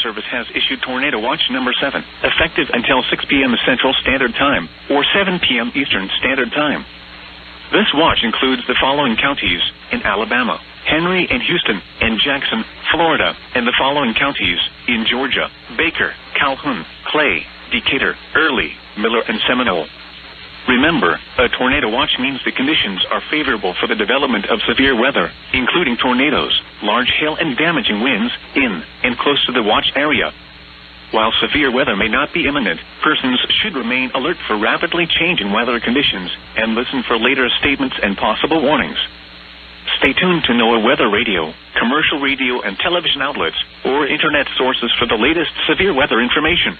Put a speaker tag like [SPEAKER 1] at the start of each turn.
[SPEAKER 1] Service has issued Tornado Watch number 7, effective until 6 p.m. Central Standard Time or 7 p.m. Eastern Standard Time. This watch includes the following counties in Alabama: Henry and Houston and Jackson, Florida, and the following counties in Georgia: Baker, Calhoun, Clay, Decatur, Early, Miller, and Seminole. Remember, a tornado watch means the conditions are favorable for the development of severe weather, including tornadoes, large hail, and damaging winds in and close to the watch area. While severe weather may not be imminent, persons should remain alert for rapidly changing weather conditions and listen for later statements and possible warnings. Stay tuned to NOAA Weather Radio, commercial radio and television outlets, or internet sources for the latest severe weather information.